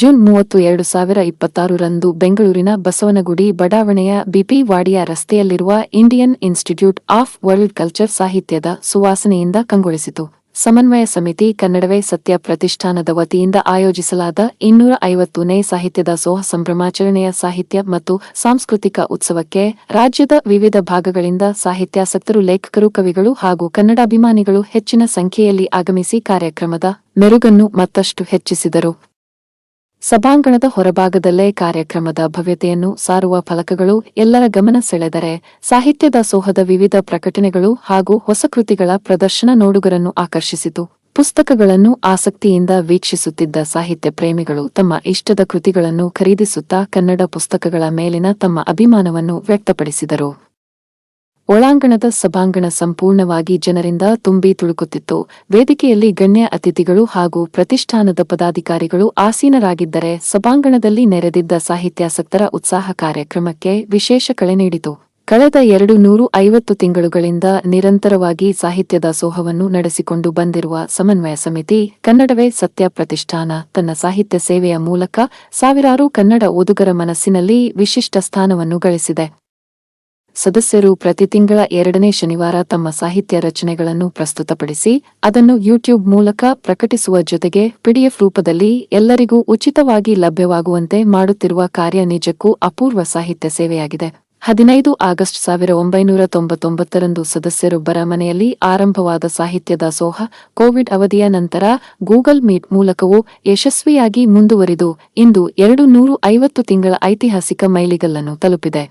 June 30, 2026ರಂದು ಬೆಂಗಳೂರಿನ ಬಸವನಗುಡಿ ಬಡಾವಣೆಯ BP Wadia ರಸ್ತೆಯಲ್ಲಿರುವ Indian institute of world culture ಸಾಹಿತ್ಯದ ಸುವಾಸನೆಯಿಂದ ಕಂಗೊಳಿಸಿತು. ಸಮನ್ವಯ ಸಮಿತಿ ಕನ್ನಡವೇ ಸತ್ಯ ಪ್ರತಿಷ್ಠಾನದ ವತಿಯಿಂದ ಆಯೋಜಿಸಲಾದ 250ನೇ ಸಾಹಿತ್ಯದ ಸೋಹ ಸಂಭ್ರಮಾಚರಣೆಯ ಸಾಹಿತ್ಯ ಮತ್ತು ಸಾಂಸ್ಕೃತಿಕ ಉತ್ಸವಕ್ಕೆ ರಾಜ್ಯದ ವಿವಿಧ ಭಾಗಗಳಿಂದ ಸಾಹಿತ್ಯಾಸಕ್ತರು, ಲೇಖಕರು, ಕವಿಗಳು ಹಾಗೂ ಕನ್ನಡಾಭಿಮಾನಿಗಳು ಹೆಚ್ಚಿನ ಸಂಖ್ಯೆಯಲ್ಲಿ ಆಗಮಿಸಿ ಕಾರ್ಯಕ್ರಮದ ಮೆರುಗನ್ನು ಮತ್ತಷ್ಟು ಹೆಚ್ಚಿಸಿದರು. ಸಭಾಂಗಣದ ಹೊರಭಾಗದಲ್ಲೇ ಕಾರ್ಯಕ್ರಮದ ಭವ್ಯತೆಯನ್ನು ಸಾರುವ ಫಲಕಗಳು ಎಲ್ಲರ ಗಮನ ಸೆಳೆದರೆ, ಸಾಹಿತ್ಯದ ಸೋಹದ ವಿವಿಧ ಪ್ರಕಟಣೆಗಳು ಹಾಗೂ ಹೊಸ ಕೃತಿಗಳ ಪ್ರದರ್ಶನ ನೋಡುಗರನ್ನು ಆಕರ್ಷಿಸಿತು. ಪುಸ್ತಕಗಳನ್ನು ಆಸಕ್ತಿಯಿಂದ ವೀಕ್ಷಿಸುತ್ತಿದ್ದ ಸಾಹಿತ್ಯ ಪ್ರೇಮಿಗಳು ತಮ್ಮ ಇಷ್ಟದ ಕೃತಿಗಳನ್ನು ಖರೀದಿಸುತ್ತಾ ಕನ್ನಡ ಪುಸ್ತಕಗಳ ಮೇಲಿನ ತಮ್ಮ ಅಭಿಮಾನವನ್ನು ವ್ಯಕ್ತಪಡಿಸಿದರು. ಒಳಾಂಗಣದ ಸಭಾಂಗಣ ಸಂಪೂರ್ಣವಾಗಿ ಜನರಿಂದ ತುಂಬಿ ತುಳುಕುತ್ತಿತ್ತು. ವೇದಿಕೆಯಲ್ಲಿ ಗಣ್ಯ ಅತಿಥಿಗಳು ಹಾಗೂ ಪ್ರತಿಷ್ಠಾನದ ಪದಾಧಿಕಾರಿಗಳು ಆಸೀನರಾಗಿದ್ದರೆ, ಸಭಾಂಗಣದಲ್ಲಿ ನೆರೆದಿದ್ದ ಸಾಹಿತ್ಯಾಸಕ್ತರ ಉತ್ಸಾಹ ಕಾರ್ಯಕ್ರಮಕ್ಕೆ ವಿಶೇಷ ಕಳೆ ನೀಡಿತು. ಕಳೆದ 250 ತಿಂಗಳುಗಳಿಂದ ನಿರಂತರವಾಗಿ ಸಾಹಿತ್ಯದ ಸೋಹವನ್ನು ನಡೆಸಿಕೊಂಡು ಬಂದಿರುವ ಸಮನ್ವಯ ಸಮಿತಿ ಕನ್ನಡವೇ ಸತ್ಯ ಪ್ರತಿಷ್ಠಾನ ತನ್ನ ಸಾಹಿತ್ಯ ಸೇವೆಯ ಮೂಲಕ ಸಾವಿರಾರು ಕನ್ನಡ ಓದುಗರ ಮನಸ್ಸಿನಲ್ಲಿ ವಿಶಿಷ್ಟ ಸ್ಥಾನವನ್ನು ಗಳಿಸಿದೆ. ಸದಸ್ಯರು ಪ್ರತಿ ತಿಂಗಳ 2ನೇ ಶನಿವಾರ ತಮ್ಮ ಸಾಹಿತ್ಯ ರಚನೆಗಳನ್ನು ಪ್ರಸ್ತುತಪಡಿಸಿ ಅದನ್ನು ಯೂಟ್ಯೂಬ್ ಮೂಲಕ ಪ್ರಕಟಿಸುವ ಜೊತೆಗೆ ಪಿಡಿಎಫ್ ರೂಪದಲ್ಲಿ ಎಲ್ಲರಿಗೂ ಉಚಿತವಾಗಿ ಲಭ್ಯವಾಗುವಂತೆ ಮಾಡುತ್ತಿರುವ ಕಾರ್ಯ ನಿಜಕ್ಕೂ ಅಪೂರ್ವ ಸಾಹಿತ್ಯ ಸೇವೆಯಾಗಿದೆ. 15 ಆಗಸ್ಟ್ 1999ರಂದು ಸದಸ್ಯರೊಬ್ಬರ ಮನೆಯಲ್ಲಿ ಆರಂಭವಾದ ಸಾಹಿತ್ಯದ ಸೋಹ ಕೋವಿಡ್ ಅವಧಿಯ ನಂತರ ಗೂಗಲ್ ಮೀಟ್ ಮೂಲಕವೂ ಯಶಸ್ವಿಯಾಗಿ ಮುಂದುವರಿದು ಇಂದು 250 ತಿಂಗಳ ಐತಿಹಾಸಿಕ ಮೈಲಿಗಲ್ಲನ್ನು ತಲುಪಿದೆ.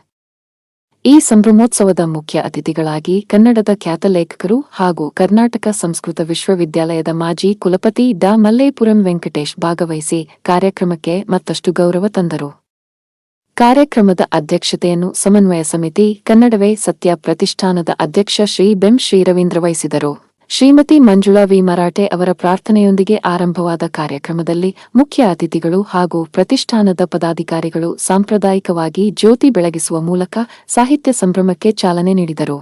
ಈ ಸಂಭ್ರಮೋತ್ಸವದ ಮುಖ್ಯ ಅತಿಥಿಗಳಾಗಿ ಕನ್ನಡದ ಖ್ಯಾತ ಲೇಖಕರು ಹಾಗೂ ಕರ್ನಾಟಕ ಸಂಸ್ಕೃತ ವಿಶ್ವವಿದ್ಯಾಲಯದ ಮಾಜಿ ಕುಲಪತಿ ಡಾ ಮಲ್ಲೇಪುರಂ ವೆಂಕಟೇಶ್ ಭಾಗವಹಿಸಿ ಕಾರ್ಯಕ್ರಮಕ್ಕೆ ಮತ್ತಷ್ಟು ಗೌರವ ತಂದರು. ಕಾರ್ಯಕ್ರಮದ ಅಧ್ಯಕ್ಷತೆಯನ್ನು ಸಮನ್ವಯ ಸಮಿತಿ ಕನ್ನಡವೇ ಸತ್ಯ ಪ್ರತಿಷ್ಠಾನದ ಅಧ್ಯಕ್ಷ ಶ್ರೀ ಬೆಂ ಶ್ರೀ ರವೀಂದ್ರ ವಹಿಸಿದರು. ಶ್ರೀಮತಿ ಮಂಜುಳಾ ವಿ ಮರಾಠೆ ಅವರ ಪ್ರಾರ್ಥನೆಯೊಂದಿಗೆ ಆರಂಭವಾದ ಕಾರ್ಯಕ್ರಮದಲ್ಲಿ ಮುಖ್ಯ ಅತಿಥಿಗಳು ಹಾಗೂ ಪ್ರತಿಷ್ಠಾನದ ಪದಾಧಿಕಾರಿಗಳು ಸಾಂಪ್ರದಾಯಿಕವಾಗಿ ಜ್ಯೋತಿ ಬೆಳಗಿಸುವ ಮೂಲಕ ಸಾಹಿತ್ಯ ಸಂಭ್ರಮಕ್ಕೆ ಚಾಲನೆ ನೀಡಿದರು.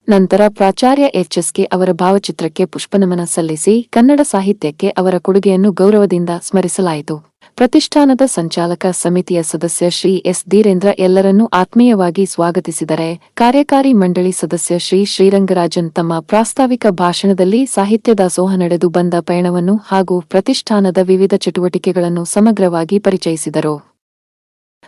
ನಂತರ ಪ್ರಾಚಾರ್ಯ ಎಚ್.ಎಸ್.ಕೆ ಅವರ ಭಾವಚಿತ್ರಕ್ಕೆ ಪುಷ್ಪನಮನ ಸಲ್ಲಿಸಿ ಕನ್ನಡ ಸಾಹಿತ್ಯಕ್ಕೆ ಅವರ ಕೊಡುಗೆಯನ್ನು ಗೌರವದಿಂದ ಸ್ಮರಿಸಲಾಯಿತು. ಪ್ರತಿಷ್ಠಾನದ ಸಂಚಾಲಕ ಸಮಿತಿಯ ಸದಸ್ಯ ಶ್ರೀ ಎಸ್. ಧೀರೇಂದ್ರ ಎಲ್ಲರನ್ನೂ ಆತ್ಮೀಯವಾಗಿ ಸ್ವಾಗತಿಸಿದರೆ, ಕಾರ್ಯಕಾರಿ ಮಂಡಳಿ ಸದಸ್ಯ ಶ್ರೀ ಶ್ರೀರಂಗರಾಜನ್ ತಮ್ಮ ಪ್ರಾಸ್ತಾವಿಕ ಭಾಷಣದಲ್ಲಿ ಸಾಹಿತ್ಯದ ಸೋಹ ನಡೆದು ಬಂದ ಪಯಣವನ್ನು ಹಾಗೂ ಪ್ರತಿಷ್ಠಾನದ ವಿವಿಧ ಚಟುವಟಿಕೆಗಳನ್ನು ಸಮಗ್ರವಾಗಿ ಪರಿಚಯಿಸಿದರು.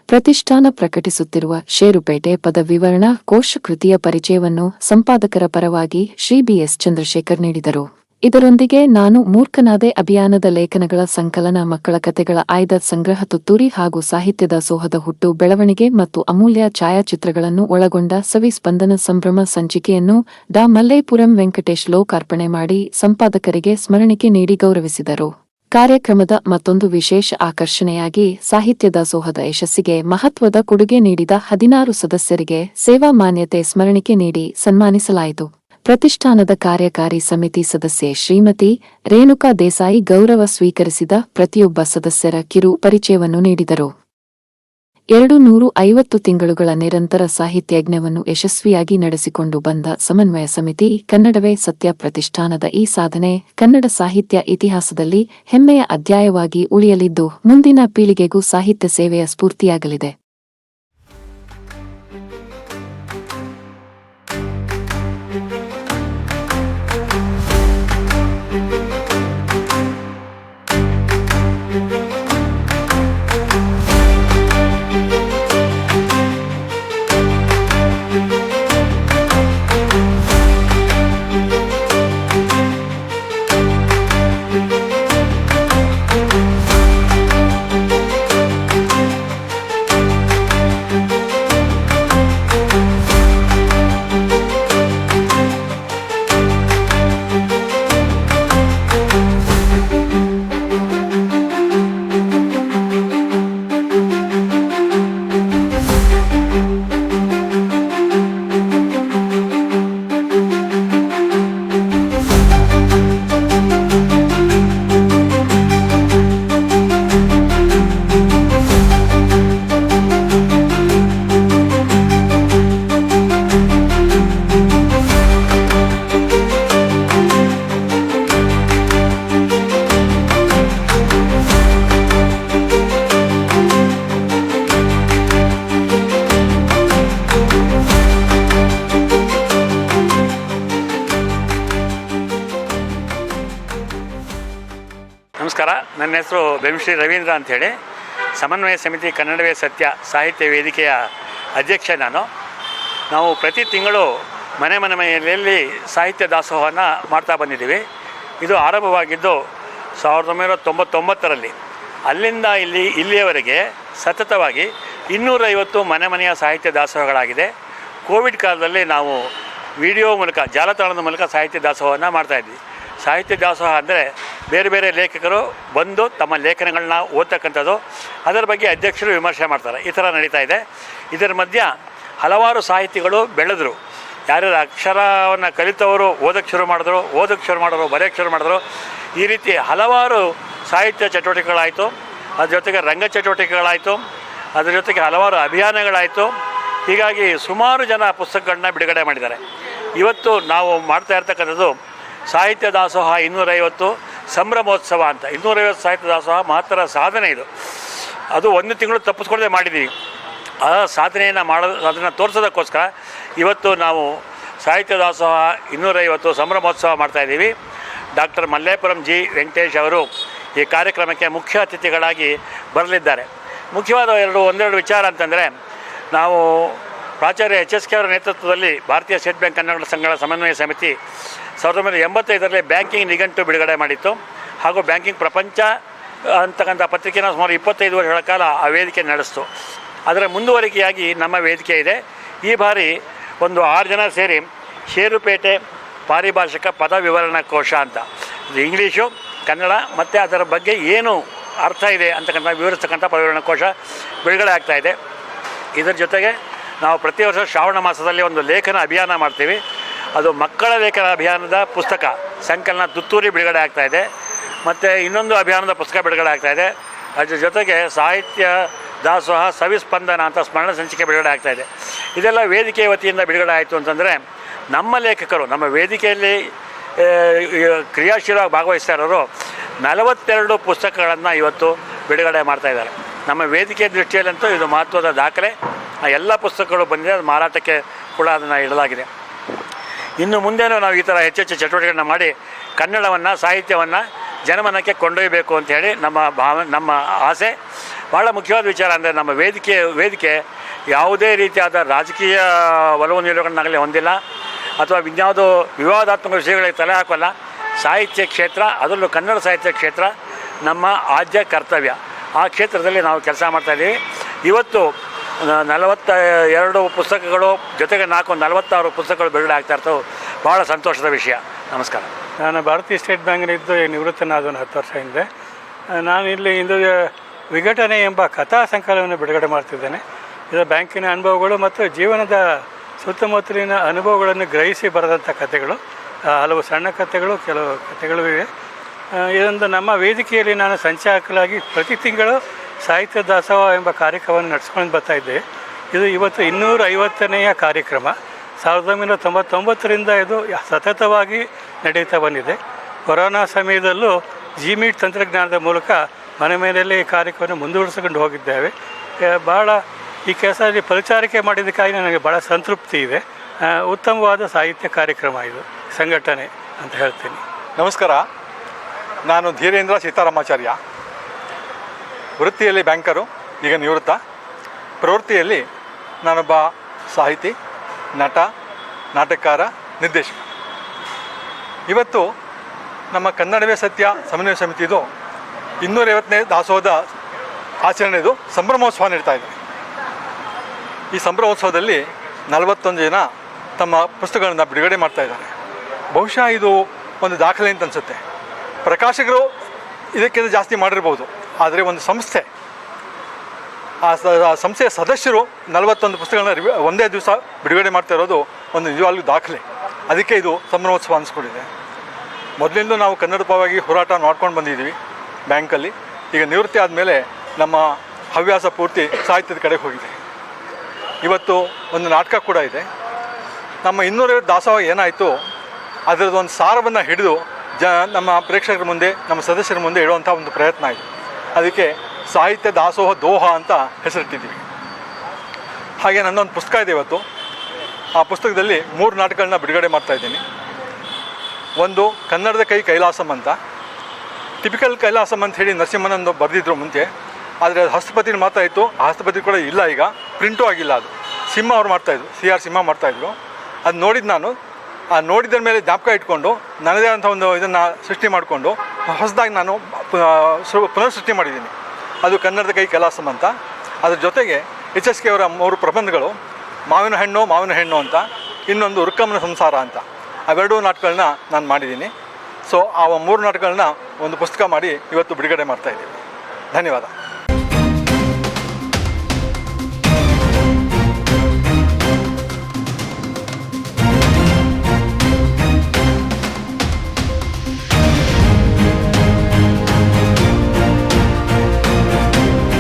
ಪ್ರತಿಷ್ಠಾನ ಪ್ರಕಟಿಸುತ್ತಿರುವ ಷೇರುಪೇಟೆ ಪದ ವಿವರಣಾ ಕೋಶ ಕೃತಿಯ ಪರಿಚಯವನ್ನು ಸಂಪಾದಕರ ಪರವಾಗಿ ಶ್ರೀ ಬಿ.ಎಸ್. ಚಂದ್ರಶೇಖರ್ ನೀಡಿದರು. ಇದರೊಂದಿಗೆ ನಾನು ಮೂರ್ಖನಾದೆ ಅಭಿಯಾನದ ಲೇಖನಗಳ ಸಂಕಲನ, ಮಕ್ಕಳ ಕಥೆಗಳ ಆಯ್ದ ಸಂಗ್ರಹ, ತುತ್ತೂರಿ ಹಾಗೂ ಸಾಹಿತ್ಯದ ಸೋಹದ ಹುಟ್ಟು, ಬೆಳವಣಿಗೆ ಮತ್ತು ಅಮೂಲ್ಯ ಛಾಯಾಚಿತ್ರಗಳನ್ನು ಒಳಗೊಂಡ ಸವಿ ಸ್ಪಂದನ ಸಂಭ್ರಮ ಸಂಚಿಕೆಯನ್ನು ಡಾ ಮಲ್ಲೇಪುರಂ ವೆಂಕಟೇಶ್ ಲೋಕಾರ್ಪಣೆ ಮಾಡಿ ಸಂಪಾದಕರಿಗೆ ಸ್ಮರಣಿಕೆ ನೀಡಿ ಗೌರವಿಸಿದರು. ಕಾರ್ಯಕ್ರಮದ ಮತ್ತೊಂದು ವಿಶೇಷ ಆಕರ್ಷಣೆಯಾಗಿ ಸಾಹಿತ್ಯದ ಸೋಹದ ಯಶಸ್ಸಿಗೆ ಮಹತ್ವದ ಕೊಡುಗೆ ನೀಡಿದ 16 ಸದಸ್ಯರಿಗೆ ಸೇವಾ ಮಾನ್ಯತೆ ಸ್ಮರಣಿಕೆ ನೀಡಿ ಸನ್ಮಾನಿಸಲಾಯಿತು. ಪ್ರತಿಷ್ಠಾನದ ಕಾರ್ಯಕಾರಿ ಸಮಿತಿ ಸದಸ್ಯೆ ಶ್ರೀಮತಿ ರೇಣುಕಾ ದೇಸಾಯಿ ಗೌರವ ಸ್ವೀಕರಿಸಿದ ಪ್ರತಿಯೊಬ್ಬ ಸದಸ್ಯರ ಕಿರು ಪರಿಚಯವನ್ನು ನೀಡಿದರು. 250 ತಿಂಗಳುಗಳ ನಿರಂತರ ಸಾಹಿತ್ಯಜ್ಞವನ್ನು ಯಶಸ್ವಿಯಾಗಿ ನಡೆಸಿಕೊಂಡು ಬಂದ ಸಮನ್ವಯ ಸಮಿತಿ ಕನ್ನಡವೇ ಸತ್ಯ ಪ್ರತಿಷ್ಠಾನದ ಈ ಸಾಧನೆ ಕನ್ನಡ ಸಾಹಿತ್ಯ ಇತಿಹಾಸದಲ್ಲಿ ಹೆಮ್ಮೆಯ ಅಧ್ಯಾಯವಾಗಿ ಉಳಿಯಲಿದ್ದು ಮುಂದಿನ ಪೀಳಿಗೆಗೂ ಸಾಹಿತ್ಯ ಸೇವೆಯ ಸ್ಫೂರ್ತಿಯಾಗಲಿದೆ. ನನ್ನ ಹೆಸರು ಬೆಂಶ್ರೀ ರವೀಂದ್ರ ಅಂಥೇಳಿ, ಸಮನ್ವಯ ಸಮಿತಿ ಕನ್ನಡವೇ ಸತ್ಯ ಸಾಹಿತ್ಯ ವೇದಿಕೆಯ ಅಧ್ಯಕ್ಷ ನಾನು. ನಾವು ಪ್ರತಿ ತಿಂಗಳು ಮನೆಯಲ್ಲಿ ಸಾಹಿತ್ಯ ದಾಸೋಹವನ್ನು ಮಾಡ್ತಾ ಬಂದಿದ್ದೀವಿ. ಇದು ಆರಂಭವಾಗಿದ್ದು 1999ರಲ್ಲಿ. ಅಲ್ಲಿಂದ ಇಲ್ಲಿಯವರೆಗೆ ಸತತವಾಗಿ 250 ಮನೆಯ ಸಾಹಿತ್ಯ ದಾಸೋಹಗಳಾಗಿದೆ. ಕೋವಿಡ್ ಕಾಲದಲ್ಲಿ ನಾವು ವಿಡಿಯೋ ಮೂಲಕ, ಜಾಲತಾಣದ ಮೂಲಕ ಸಾಹಿತ್ಯ ದಾಸೋಹವನ್ನು ಮಾಡ್ತಾಯಿದ್ವಿ. ಸಾಹಿತ್ಯ ದಾಸೋಹ ಅಂದರೆ ಬೇರೆ ಬೇರೆ ಲೇಖಕರು ಬಂದು ತಮ್ಮ ಲೇಖನಗಳನ್ನ ಓದ್ತಕ್ಕಂಥದ್ದು, ಅದರ ಬಗ್ಗೆ ಅಧ್ಯಕ್ಷರು ವಿಮರ್ಶೆ ಮಾಡ್ತಾರೆ. ಈ ಥರ ನಡೀತಾ ಇದೆ. ಇದರ ಮಧ್ಯ ಹಲವಾರು ಸಾಹಿತಿಗಳು ಬೆಳೆದರು. ಯಾರ್ಯಾರು ಅಕ್ಷರವನ್ನು ಕಲಿತವರು ಓದೋಕ್ಕೆ ಶುರು ಮಾಡಿದ್ರು, ಬರೆಯೋಕ್ಕೆ ಶುರು ಮಾಡಿದ್ರು. ಈ ರೀತಿ ಹಲವಾರು ಸಾಹಿತ್ಯ ಚಟುವಟಿಕೆಗಳಾಯಿತು. ಅದ್ರ ಜೊತೆಗೆ ರಂಗ ಚಟುವಟಿಕೆಗಳಾಯಿತು. ಅದ್ರ ಜೊತೆಗೆ ಹಲವಾರು ಅಭಿಯಾನಗಳಾಯಿತು. ಹೀಗಾಗಿ ಸುಮಾರು ಜನ ಪುಸ್ತಕಗಳನ್ನ ಬಿಡುಗಡೆ ಮಾಡಿದ್ದಾರೆ. ಇವತ್ತು ನಾವು ಮಾಡ್ತಾ ಇರ್ತಕ್ಕಂಥದ್ದು ಸಾಹಿತ್ಯ ದಾಸೋಹ 250 ಸಂಭ್ರಮೋತ್ಸವ ಅಂತ. 250 ಸಾಹಿತ್ಯ ದಾಸೋಹ ಮಹತ್ತರ ಸಾಧನೆ ಇದು. ಅದು 1 ತಿಂಗಳು ತಪ್ಪಿಸ್ಕೊಳ್ಳದೆ ಮಾಡಿದ್ದೀವಿ. ಆ ಸಾಧನೆಯನ್ನು ಅದನ್ನು ತೋರಿಸೋದಕ್ಕೋಸ್ಕರ ಇವತ್ತು ನಾವು ಸಾಹಿತ್ಯ ದಾಸೋಹ 250 ಸಂಭ್ರಮೋತ್ಸವ ಮಾಡ್ತಾಯಿದ್ದೀವಿ. ಡಾಕ್ಟರ್ ಮಲ್ಲೇಪುರಂ ಜಿ ವೆಂಕಟೇಶ್ ಅವರು ಈ ಕಾರ್ಯಕ್ರಮಕ್ಕೆ ಮುಖ್ಯ ಅತಿಥಿಗಳಾಗಿ ಬರಲಿದ್ದಾರೆ. ಮುಖ್ಯವಾದ ಒಂದೆರಡು ವಿಚಾರ ಅಂತಂದರೆ, ನಾವು ಪ್ರಾಚಾರ್ಯ HSK ಅವರ ನೇತೃತ್ವದಲ್ಲಿ ಭಾರತೀಯ ಸ್ಟೇಟ್ ಬ್ಯಾಂಕ್ ಕನ್ನಡ ಸಂಘಗಳ ಸಮನ್ವಯ ಸಮಿತಿ 1985ರಲ್ಲಿ ಬ್ಯಾಂಕಿಂಗ್ ನಿಘಂಟು ಬಿಡುಗಡೆ ಮಾಡಿತ್ತು. ಹಾಗೂ ಬ್ಯಾಂಕಿಂಗ್ ಪ್ರಪಂಚ ಅಂತಕ್ಕಂಥ ಪತ್ರಿಕೆನ ಸುಮಾರು 25 ವರ್ಷಗಳ ಕಾಲ ಆ ವೇದಿಕೆ ನಡೆಸಿತು. ಅದರ ಮುಂದುವರಿಕೆಯಾಗಿ ನಮ್ಮ ವೇದಿಕೆ ಇದೆ. ಈ ಬಾರಿ ಒಂದು 6 ಜನ ಸೇರಿ ಷೇರುಪೇಟೆ ಪಾರಿಭಾಷಿಕ ಪದ ವಿವರಣಾ ಕೋಶ ಅಂತ, ಇದು ಇಂಗ್ಲೀಷು, ಕನ್ನಡ ಮತ್ತು ಅದರ ಬಗ್ಗೆ ಏನು ಅರ್ಥ ಇದೆ ಅಂತಕ್ಕಂಥ ವಿವರಿಸ್ತಕ್ಕಂಥ ಪದ ವಿವರಣಾ ಕೋಶ ಬಿಡುಗಡೆ ಆಗ್ತಾಯಿದೆ. ಇದರ ಜೊತೆಗೆ ನಾವು ಪ್ರತಿ ವರ್ಷ ಶ್ರಾವಣ ಮಾಸದಲ್ಲಿ ಒಂದು ಲೇಖನ ಅಭಿಯಾನ ಮಾಡ್ತೀವಿ. ಅದು ಮಕ್ಕಳ ಲೇಖನ ಅಭಿಯಾನದ ಪುಸ್ತಕ ಸಂಕಲನ ತುತ್ತೂರಿ ಬಿಡುಗಡೆ ಆಗ್ತಾಯಿದೆ. ಮತ್ತು ಇನ್ನೊಂದು ಅಭಿಯಾನದ ಪುಸ್ತಕ ಬಿಡುಗಡೆ ಆಗ್ತಾಯಿದೆ. ಅದ್ರ ಜೊತೆಗೆ ಸಾಹಿತ್ಯ ದಾಸೋಹ ಸವಿಸ್ಪಂದನ ಅಂತ ಸ್ಮರಣ ಸಂಚಿಕೆ ಬಿಡುಗಡೆ ಆಗ್ತಾಯಿದೆ. ಇದೆಲ್ಲ ವೇದಿಕೆ ವತಿಯಿಂದ ಬಿಡುಗಡೆ ಆಯಿತು ಅಂತಂದರೆ, ನಮ್ಮ ಲೇಖಕರು ನಮ್ಮ ವೇದಿಕೆಯಲ್ಲಿ ಕ್ರಿಯಾಶೀಲವಾಗಿ ಭಾಗವಹಿಸ್ತಾ ಇರೋರು 42 ಪುಸ್ತಕಗಳನ್ನು ಇವತ್ತು ಬಿಡುಗಡೆ ಮಾಡ್ತಾಯಿದ್ದಾರೆ. ನಮ್ಮ ವೇದಿಕೆ ದೃಷ್ಟಿಯಲ್ಲಂತೂ ಇದು ಮಹತ್ವದ ದಾಖಲೆ. ಆ ಎಲ್ಲ ಪುಸ್ತಕಗಳು ಬಂದಿದೆ, ಅದು ಮಾರಾಟಕ್ಕೆ ಕೂಡ ಅದನ್ನು ಇಡಲಾಗಿದೆ. ಇನ್ನು ಮುಂದೇನೂ ನಾವು ಈ ಥರ ಹೆಚ್ಚೆಚ್ಚು ಚಟುವಟಿಕೆಗಳನ್ನ ಮಾಡಿ ಕನ್ನಡವನ್ನು, ಸಾಹಿತ್ಯವನ್ನು ಜನಮನಕ್ಕೆ ಕೊಂಡೊಯ್ಯಬೇಕು ಅಂಥೇಳಿ ನಮ್ಮ ಆಸೆ. ಭಾಳ ಮುಖ್ಯವಾದ ವಿಚಾರ ಅಂದರೆ, ನಮ್ಮ ವೇದಿಕೆ ಯಾವುದೇ ರೀತಿಯಾದ ರಾಜಕೀಯ ಒಲವು ನಿಲುವುಗಳನ್ನಾಗಲಿ ಹೊಂದಿಲ್ಲ, ಅಥವಾ ಇನ್ಯಾವುದೋ ವಿವಾದಾತ್ಮಕ ವಿಷಯಗಳಿಗೆ ತಲೆ ಹಾಕೋಲ್ಲ. ಸಾಹಿತ್ಯ ಕ್ಷೇತ್ರ, ಅದರಲ್ಲೂ ಕನ್ನಡ ಸಾಹಿತ್ಯ ಕ್ಷೇತ್ರ ನಮ್ಮ ಆದ್ಯ ಕರ್ತವ್ಯ. ಆ ಕ್ಷೇತ್ರದಲ್ಲಿ ನಾವು ಕೆಲಸ ಮಾಡ್ತಾಯಿದ್ದೀವಿ. ಇವತ್ತು 42 ಪುಸ್ತಕಗಳು ಜೊತೆಗೆ 46 ಪುಸ್ತಕಗಳು ಬಿಡುಗಡೆ ಆಗ್ತಾ ಇರ್ತವೆ. ಭಾಳ ಸಂತೋಷದ ವಿಷಯ. ನಮಸ್ಕಾರ. ನಾನು ಭಾರತೀಯ ಸ್ಟೇಟ್ ಬ್ಯಾಂಕ್ನಿದ್ದು ನಿವೃತ್ತನಾದ 10 ವರ್ಷ ಹಿಂದೆ. ನಾನು ಇಲ್ಲಿ ಇಂದು ವಿಘಟನೆ ಎಂಬ ಕಥಾ ಸಂಕಲನವನ್ನು ಬಿಡುಗಡೆ ಮಾಡ್ತಿದ್ದೇನೆ. ಇದು ಬ್ಯಾಂಕಿನ ಅನುಭವಗಳು ಮತ್ತು ಜೀವನದ ಸುತ್ತಮುತ್ತಲಿನ ಅನುಭವಗಳನ್ನು ಗ್ರಹಿಸಿ ಬರೆದಂಥ ಕಥೆಗಳು. ಹಲವು ಸಣ್ಣ ಕಥೆಗಳು, ಕೆಲವು ಕಥೆಗಳು ಇವೆ. ಇದೊಂದು ನಮ್ಮ ವೇದಿಕೆಯಲ್ಲಿ ನಾನು ಸಂಚಾಲಕರಾಗಿ ಪ್ರತಿ ತಿಂಗಳು ಸಾಹಿತ್ಯ ದಾಸೋಹ ಎಂಬ ಕಾರ್ಯಕ್ರಮವನ್ನು ನಡೆಸ್ಕೊಂಡು ಬರ್ತಾಯಿದ್ದೆ. ಇದು ಇವತ್ತು 250ನೇಯ ಕಾರ್ಯಕ್ರಮ. 1999ರಿಂದ ಇದು ಸತತವಾಗಿ ನಡೀತಾ ಬಂದಿದೆ. ಕೊರೋನಾ ಸಮಯದಲ್ಲೂ Gmeet ತಂತ್ರಜ್ಞಾನದ ಮೂಲಕ ಮನೆಯಲ್ಲಿ ಈ ಕಾರ್ಯಕ್ರಮವನ್ನು ಮುಂದುವರಿಸಿಕೊಂಡು ಹೋಗಿದ್ದೇವೆ. ಭಾಳ ಈ ಕೆಲಸದಲ್ಲಿ ಪರಿಚಾರಿಕೆ ಮಾಡಿದ್ದಕ್ಕಾಗಿ ನನಗೆ ಭಾಳ ಸಂತೃಪ್ತಿ ಇದೆ. ಉತ್ತಮವಾದ ಸಾಹಿತ್ಯ ಕಾರ್ಯಕ್ರಮ ಇದು, ಸಂಘಟನೆ ಅಂತ ಹೇಳ್ತೀನಿ. ನಮಸ್ಕಾರ. ನಾನು ಧೀರೇಂದ್ರ ಸೀತಾರಾಮಾಚಾರ್ಯ. ವೃತ್ತಿಯಲ್ಲಿ ಬ್ಯಾಂಕರು, ಈಗ ನಿವೃತ್ತ. ಪ್ರವೃತ್ತಿಯಲ್ಲಿ ನಾನೊಬ್ಬ ಸಾಹಿತಿ, ನಟ, ನಾಟಕಕಾರ, ನಿರ್ದೇಶಕ. ಇವತ್ತು ನಮ್ಮ ಕನ್ನಡವೇ ಸತ್ಯ ಸಮನ್ವಯ ಸಮಿತಿದು 250ನೇ ದಾಸೋಹದ ಆಚರಣೆದು ಸಂಭ್ರಮೋತ್ಸವ ನಡೀತಾ ಇದೆ. ಈ ಸಂಭ್ರಮೋತ್ಸವದಲ್ಲಿ 41 ಜನ ತಮ್ಮ ಪುಸ್ತಕಗಳನ್ನು ಬಿಡುಗಡೆ ಮಾಡ್ತಾ ಇದ್ದಾರೆ. ಬಹುಶಃ ಇದು ಒಂದು ದಾಖಲೆ ಅಂತ ಅನಿಸುತ್ತೆ. ಪ್ರಕಾಶಕರು ಇದಕ್ಕಿಂತ ಜಾಸ್ತಿ ಮಾಡಿರ್ಬೋದು, ಆದರೆ ಒಂದು ಸಂಸ್ಥೆ, ಆ ಸಂಸ್ಥೆಯ ಸದಸ್ಯರು 41 ಪುಸ್ತಕಗಳನ್ನ ಒಂದೇ ದಿವಸ ಬಿಡುಗಡೆ ಮಾಡ್ತಾ ಇರೋದು ಒಂದು ನಿಜವಾಗ್ಲೂ ದಾಖಲೆ. ಅದಕ್ಕೆ ಇದು ಸಂಭ್ರಮೋತ್ಸವ ಅನಿಸ್ಕೊಂಡಿದೆ. ಮೊದಲಿಂದ ನಾವು ಕನ್ನಡ ಪರವಾಗಿ ಹೋರಾಟ ಮಾಡ್ಕೊಂಡು ಬಂದಿದ್ದೀವಿ ಬ್ಯಾಂಕಲ್ಲಿ. ಈಗ ನಿವೃತ್ತಿ ಆದಮೇಲೆ ನಮ್ಮ ಹವ್ಯಾಸ ಪೂರ್ತಿ ಸಾಹಿತ್ಯದ ಕಡೆಗೆ ಹೋಗಿದೆ. ಇವತ್ತು ಒಂದು ನಾಟಕ ಕೂಡ ಇದೆ. ನಮ್ಮ 250 ದಾಸೋಹ ಏನಾಯಿತು ಅದರದ್ದು ಒಂದು ಸಾರವನ್ನು ಹಿಡಿದು ನಮ್ಮ ಪ್ರೇಕ್ಷಕರ ಮುಂದೆ, ನಮ್ಮ ಸದಸ್ಯರ ಮುಂದೆ ಇಡುವಂಥ ಒಂದು ಪ್ರಯತ್ನ ಇದೆ. ಅದಕ್ಕೆ ಸಾಹಿತ್ಯ ದಾಸೋಹ ದೋಹ ಅಂತ ಹೆಸರಿಟ್ಟಿದ್ದೀವಿ. ಹಾಗೆ ನನ್ನೊಂದು ಪುಸ್ತಕ ಇದೆ ಇವತ್ತು. ಆ ಪುಸ್ತಕದಲ್ಲಿ 3 ನಾಟಕಗಳನ್ನ ಬಿಡುಗಡೆ ಮಾಡ್ತಾಯಿದ್ದೀನಿ. ಒಂದು ಕನ್ನಡದ ಕೈ ಕೈಲಾಸಂ ಅಂತ, ಟಿಪಿಕಲ್ ಕೈಲಾಸಂ ಅಂತ ಹೇಳಿ ನರಸಿಂಹನಂದು ಬರೆದಿದ್ರು ಮುಂಚೆ, ಆದರೆ ಅದು ಹಸ್ತಪತಿ ಮಾತ್ರ ಇತ್ತು. ಆ ಹಸ್ತಪತಿ ಕೂಡ ಇಲ್ಲ, ಈಗ ಪ್ರಿಂಟು ಆಗಿಲ್ಲ. ಅದು ಸಿಂಹ ಅವ್ರು ಮಾಡ್ತಾಯಿದ್ರು, CR ಸಿಂಹ ಮಾಡ್ತಾಯಿದ್ರು. ಅದು ನೋಡಿದ್ದು ನಾನು. ಆ ನೋಡಿದ್ರ ಮೇಲೆ ಜ್ಞಾಪಕ ಇಟ್ಕೊಂಡು ನನ್ನದೇ ಅಂಥ ಒಂದು ಇದನ್ನು ಸೃಷ್ಟಿ ಮಾಡಿಕೊಂಡು ಹೊಸದಾಗಿ ನಾನು ಪುನರ್ ಸೃಷ್ಟಿ ಮಾಡಿದ್ದೀನಿ. ಅದು ಕನ್ನಡದ ಕೈ ಕೈಲಾಸಂ ಅಂತ. ಅದ್ರ ಜೊತೆಗೆ HSK ಅವರ 3 ಪ್ರಬಂಧಗಳು, ಮಾವಿನ ಹೆಣ್ಣು ಅಂತ, ಇನ್ನೊಂದು ರುಕ್ಕಮ್ಮನ ಸಂಸಾರ ಅಂತ, ಅವೆರಡೂ ನಾಟಕಗಳನ್ನ ನಾನು ಮಾಡಿದ್ದೀನಿ. ಸೊ ಆ 3 ನಾಟಕಗಳನ್ನ ಒಂದು ಪುಸ್ತಕ ಮಾಡಿ ಇವತ್ತು ಬಿಡುಗಡೆ ಮಾಡ್ತಾಯಿದ್ದೀವಿ. ಧನ್ಯವಾದ.